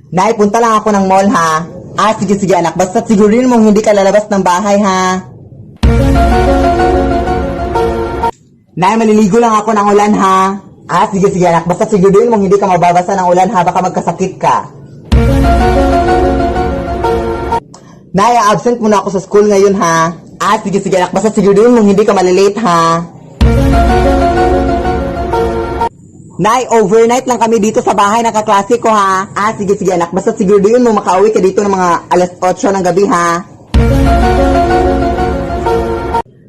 Nay, punta lang ako ng mall ha. Sige anak, basta sigurin mong hindi ka lalabas ng bahay ha. Nay, maliligo lang ako ng ulan ha. Sige anak, basta sigurin mong hindi ka mababasa ng ulan ha, baka magkasakit ka. Nay, absent muna ako sa school ngayon ha. Sige anak, basta sigurin mong hindi ka malilate ha. Nay, overnight lang kami dito sa bahay ng kaklase ko ha. Sige anak, basta sigurin mo makauwi ka dito ng mga alas 8 ng gabi ha.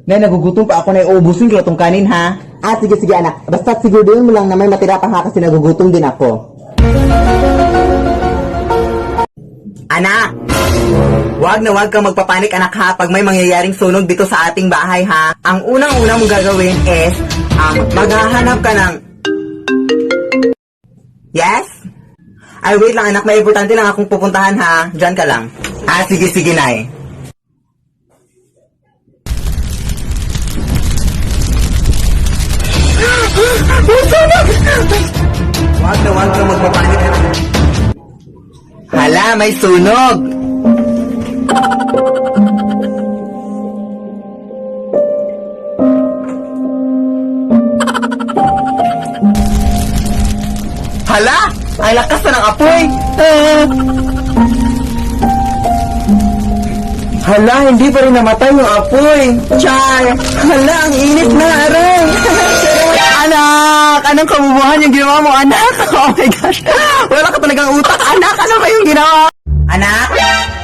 Nay, nagugutom pa ako na iubusin ko itong kanin ha. Sige anak, basta sigurin mo lang na may matira pa ha kasi nagugutom din ako. Anak! Wag na wag kang magpapanik anak ha pag may mangyayaring sunog dito sa ating bahay ha. Ang unang-unang mong gagawin is maghahanap ka ng... Yes? Ay wait lang anak, may importante lang akong pupuntahan ha. Diyan ka lang. Sige nay. Wag na wag kang magpapanik anak. Hala, may sunog! Hala! Ay lakas na ng apoy! Hala, hindi pa rin namatay yung apoy! Char! Hala, ang init na aray! Anak! Anong kabubuhan yung ginawa mo, anak? Oh my gosh! Wala ka talagang utak, anak! Ano ba yung ginawa? Anak?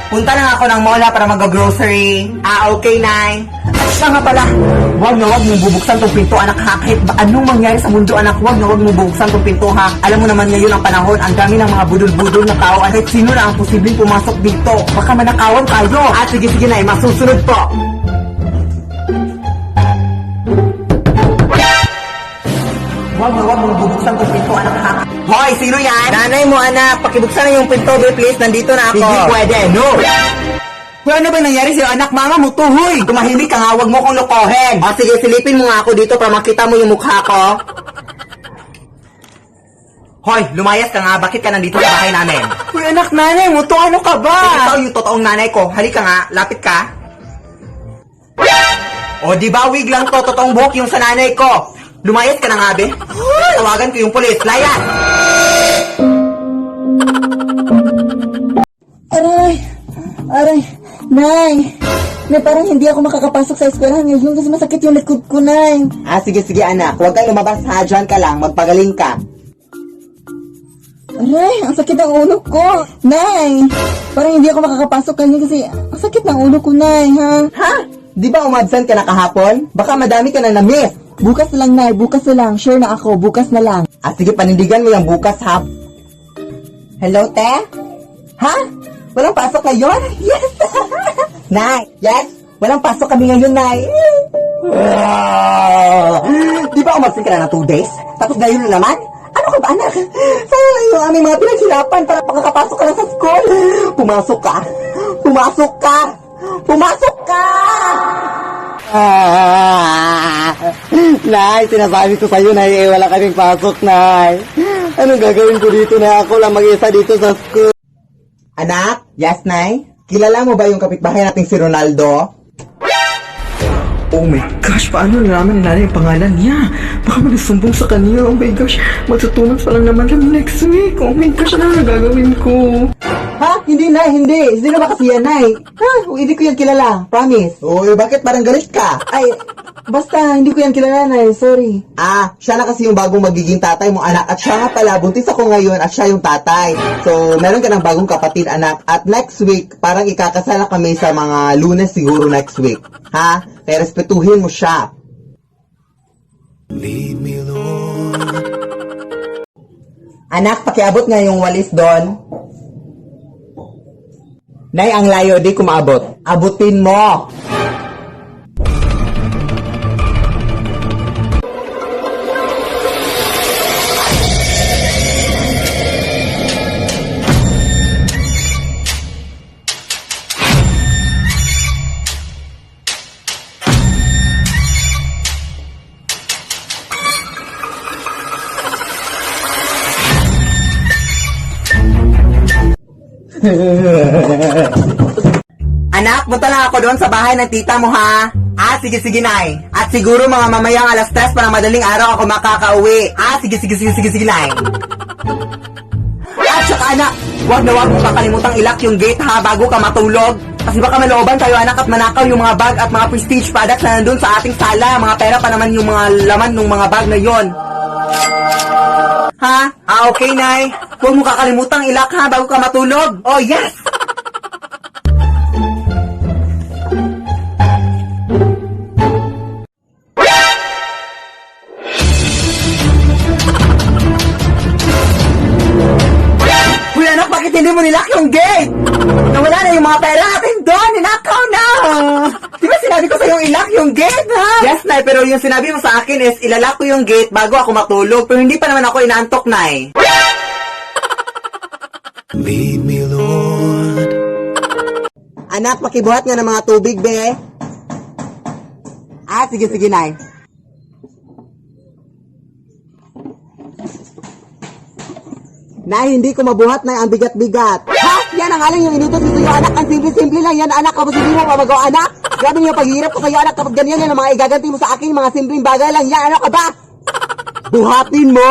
Punta lang ako ng mall para mag-grocery. Okay, Nay. At siya nga pala, wag na wag mong bubuksan tong pinto, anak ha. Kahit ba anong mangyari sa mundo, anak, wag na wag mong bubuksan tong pinto ha. Alam mo naman ngayon ang panahon, ang dami ng mga budol-budol na tao. At kahit sino na ang posibleng pumasok dito. Baka manakawan tayo. Sige, Nay, masusunod po. Wag na wag mong bubuksan tong pinto, anak ha. Hoy, sino yan? Nanay mo, anak. Pakibuksan na yung pinto, please. Nandito na ako. Hindi pwede, no. Hoy, ano ba nangyari sa'yo, anak? Mama mo to, hoy. Tumahimik ka nga, wag mo kong lokohin. Sige, silipin mo nga ako dito para makita mo yung mukha ko. Hoy, lumayas ka nga. Bakit ka nandito sa bahay namin? Hoy, anak, nanay mo to. Ano ka ba? Ikaw yung totoong nanay ko. Halika nga, lapit ka. Di ba, wig lang to. Totoong buhok yung sa nanay ko. Lumayas ka na nga, be. Tawagan ko yung pulis. Layas! Aray, Nay, parang hindi ako makakapasok sa eskwelahan ngayon kasi masakit yung likod ko, Nay. Sige, anak. Huwag kang lumabas ha. Diyan ka lang. Magpagaling ka. Aray, ang sakit ng ulo ko. Nay, parang hindi ako makakapasok ngayon kasi ang sakit ng ulo ko, Nay, ha? Ha? Di ba umabsent ka na kahapon? Baka madami ka na na-miss. Bukas na lang, Nay. Bukas na lang. Sure na ako. Bukas na lang. Sige, panindigan mo yung bukas, ha? Hello, te? Ha? Walang pasok ngayon? Yes! Nay, yes? Walang pasok kami ngayon, Nay. Di ba umabsent ka na ng 2 days? Tapos ngayon na naman? Ano ka ba, anak? Sayang yung aming mga pinaghirapan para makakapasok ka na sa school. Pumasok ka. Pumasok ka. Pumasok ka! Nay, sinasabi ko sa'yo, Nay, wala kaming pasok, Nay. Anong gagawin ko dito na ako lang mag-isa dito sa school? Anak? Yes, Nay? Kilala mo ba yung kapitbahay nating si Ronaldo? Oh my gosh, paano nalaman nila yung pangalan niya? Baka magsumbong sa kanya. Oh my gosh, magtutunan pa lang naman kami next week. Oh my gosh, ano na gagawin ko? Ha? Hindi, Nay, hindi. Sino ba kasi yan, Nay? Ha? Hindi ko yan kilala. Promise. Uy, bakit parang galit ka? Ay, basta, hindi ko yan kilala, Nay. Sorry. Siya na kasi yung bagong magiging tatay mo, anak. At siya nga pala, buntis ako ngayon at siya yung tatay. So, meron ka ng bagong kapatid, anak. At next week, parang ikakasala kami sa mga Lunes siguro next week. Ha? Kaya respetuhin mo siya. Lead me, Lord. Anak, pakiabot nga yung walis doon. Nay, ang layo, di kumaabot. Abutin mo! Anak, punta lang ako doon sa bahay ng tita mo, ha? Ah, sige, Nay. At siguro mga mamayang alas 3 para madaling araw ako makakauwi. Ah, sige, Nay. At saka, anak, huwag mo kakalimutang ilak yung gate, ha, bago ka matulog. Kasi baka malooban tayo, anak, at manakaw yung mga bag at mga prestige products na nandun sa ating sala. Mga pera pa naman yung mga laman ng mga bag na yon. Ha? Ah, okay, Nay. Huwag mo kakalimutang ilak, ha, bago ka matulog. Oh, yes! Uy, anak, bakit hindi mo nilak yung gate? Nawala na yung mga pera natin doon. Ninakaw na. Di ba sinabi ko sa'yo ilak yung gate, ha? Yes, Nay, pero yung sinabi mo sa akin is ilalak ko yung gate bago ako matulog. Pero hindi pa naman ako inaantok, Nay. Lead me, Lord. Anak, pakibuhat nga ng mga tubig, be. Ah, sige, Nay. Nay, hindi ko mabuhat, Nay, ang bigat-bigat. Ha? Yan ang aling yung inutos ko sa'yo, anak. Ang simple-simple lang yan, anak. Kapag hindi mo mamagawa, anak. Grabe yung paghihirap ko sa'yo, anak. Kapag ganyan yan, ang mga igaganti mo sa akin, mga simpleng bagay lang yan. Ano ka ba? Buhatin mo!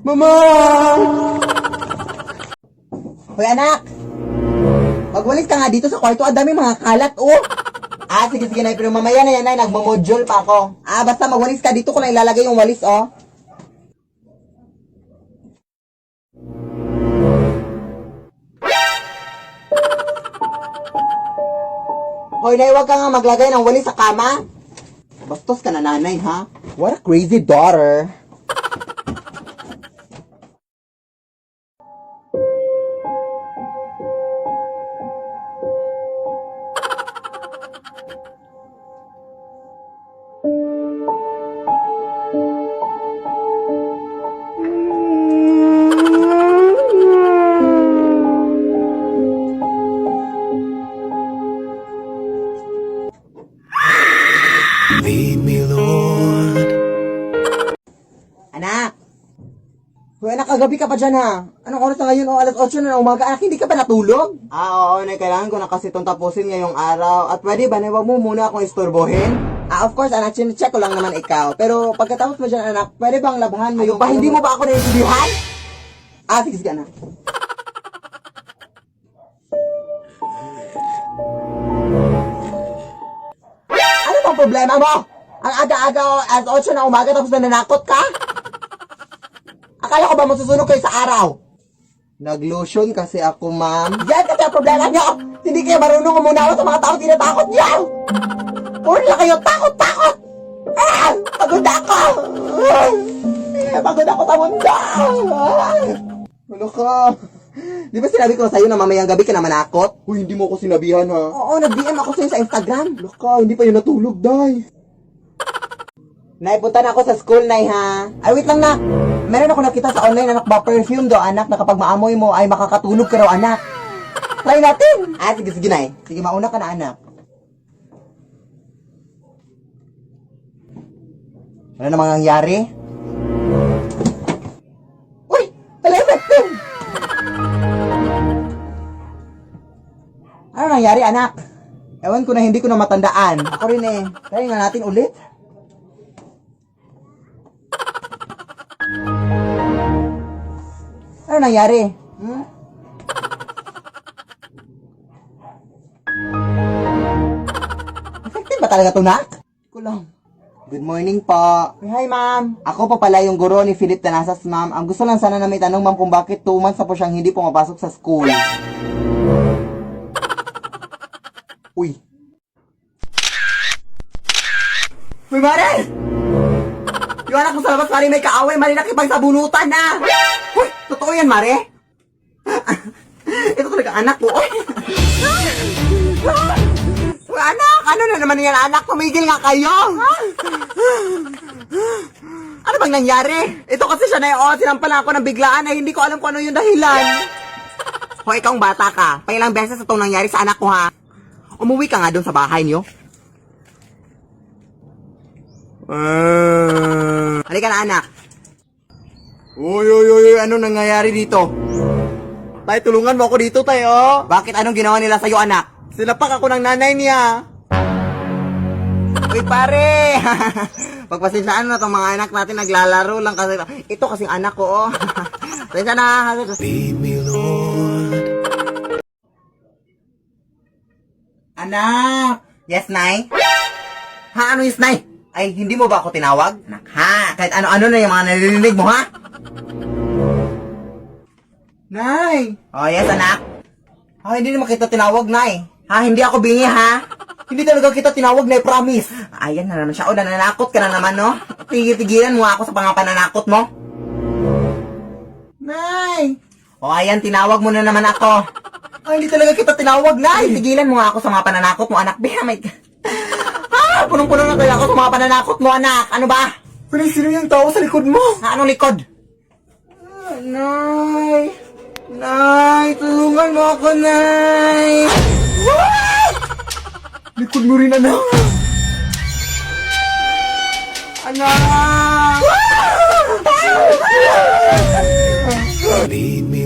Mama! Hoy, anak! Magwalis ka nga dito sa kwarto. Ang dami mga kalat, oh! Ah, sige, Nay. Pero mamaya na yan, Nay. Nagmamodule pa ako. Ah, basta magwalis ka. Dito ko lang ilalagay yung walis, oh. Hoy, Nay, huwag ka nga maglagay ng walis sa kama. Bastos ka na, nanay, ha? What a crazy daughter. Lead me, Lord. Anak! Hoy, anak, kagabi ka pa dyan, ha? Anong oras na ngayon? O, alas 8 na ng umaga. Anak, hindi ka ba natulog? Ah, oo, Nay. Kailangan ko na kasi itong tapusin ngayong araw. At pwede ba, Nay, wag mo muna akong istorbohin? Ah, of course, anak. Check ko lang naman ikaw. Pero pagkatapos mo dyan, anak, pwede bang labahan mo yung... Ba, hindi mo ba ako naiintindihan? Ah, sige, anak. Ano bang problema mo? Ang aga-aga, alas 8 na umaga, tapos nananakot ka? Akala ko ba masusunog kayo sa araw? Nag-lotion kasi ako, ma'am. Yan kasi ang problema nyo! Hindi kayo marunong umunawa sa mga tao tinatakot nyo! Puro na kayo takot! Ah! Pagod ako! Pagod ako sa mundo! Ano ka? Di ba sinabi ko sa'yo na mamayang gabi ka na manakot? Uy, hindi mo ako sinabihan, ha? Oo, nag-DM ako sa'yo sa Instagram. Laka, hindi pa yun natulog, day. Nay, punta na ako sa school, Nay, ha? Ay, wait lang, nak. Meron ako nakita sa online, anak ba, perfume do, anak, na kapag maamoy mo ay makakatunog ka raw, anak. Try natin. Ah, sige, Nay. Sige, mauna ka na, anak. Ano namang nangyari? Uy! Pala effective! Ano nangyari, anak? Ewan ko na, hindi ko na matandaan. Ako rin eh. Try nga natin ulit. Ano nangyari? Effective ba talaga ito, nak? Ko lang. Good morning po. Hi, ma'am. Ako po pala yung guro ni Philip Tanasas, ma'am. Ang gusto lang sana na may tanong, ma'am, kung bakit 2 months na po siyang hindi pumapasok sa school. Uy. Uy, Mare! Yung anak mo sa labas, Mare, may kaaway. Mare, nakipagsabunutan na. Uy, totoo yan, Mare? Ito talaga anak ko. Uy, anak! Ano na naman yan, anak? Tumigil nga kayo! bang nangyari? Ito kasi siya na yun, sinampalan ako ng biglaan ay hindi ko alam kung ano yung dahilan. Hoy, ikaw ang bata ka. Pailang beses itong nangyari sa anak ko ha. Umuwi ka nga doon sa bahay niyo. Halika na anak. Uy, ano nangyayari dito? Tay, tulungan mo ako dito, tay, oh. Bakit? Anong ginawa nila sa'yo, anak? Sinapak ako ng nanay niya. Uy, pare! Pagpasensyaan na itong mga anak natin, naglalaro lang kasi. Ito kasing anak ko, oh. Pasensya na. Lead me, Lord. Anak! Yes, Nay? Ha? Ano yes, Nay? Ay, hindi mo ba ako tinawag? Anak, ha? Kahit ano-ano na yung mga naririnig mo, ha? Nay! Oh, yes, anak? Oh, hindi naman kita tinawag, Nay. Ha? Hindi ako bingi, ha? Hindi talaga kita tinawag, Nay, promise. Ayan na naman siya. O, nananakot ka na naman, no? Tigil-tigilan mo ako sa mga pananakot mo. Nay! O, ayan, tinawag mo na naman ako. Ay, hindi talaga kita tinawag, Nay. Tigilan mo nga ako sa mga pananakot mo, anak. May... Punong-puno na kaya ako sa mga pananakot mo, anak. Ano ba? Pero sino yung tao sa likod mo? Anong likod? Nay! Nay! Tulungan mo ako, Nay! Likod mo rin, anak. Anak! Lead me,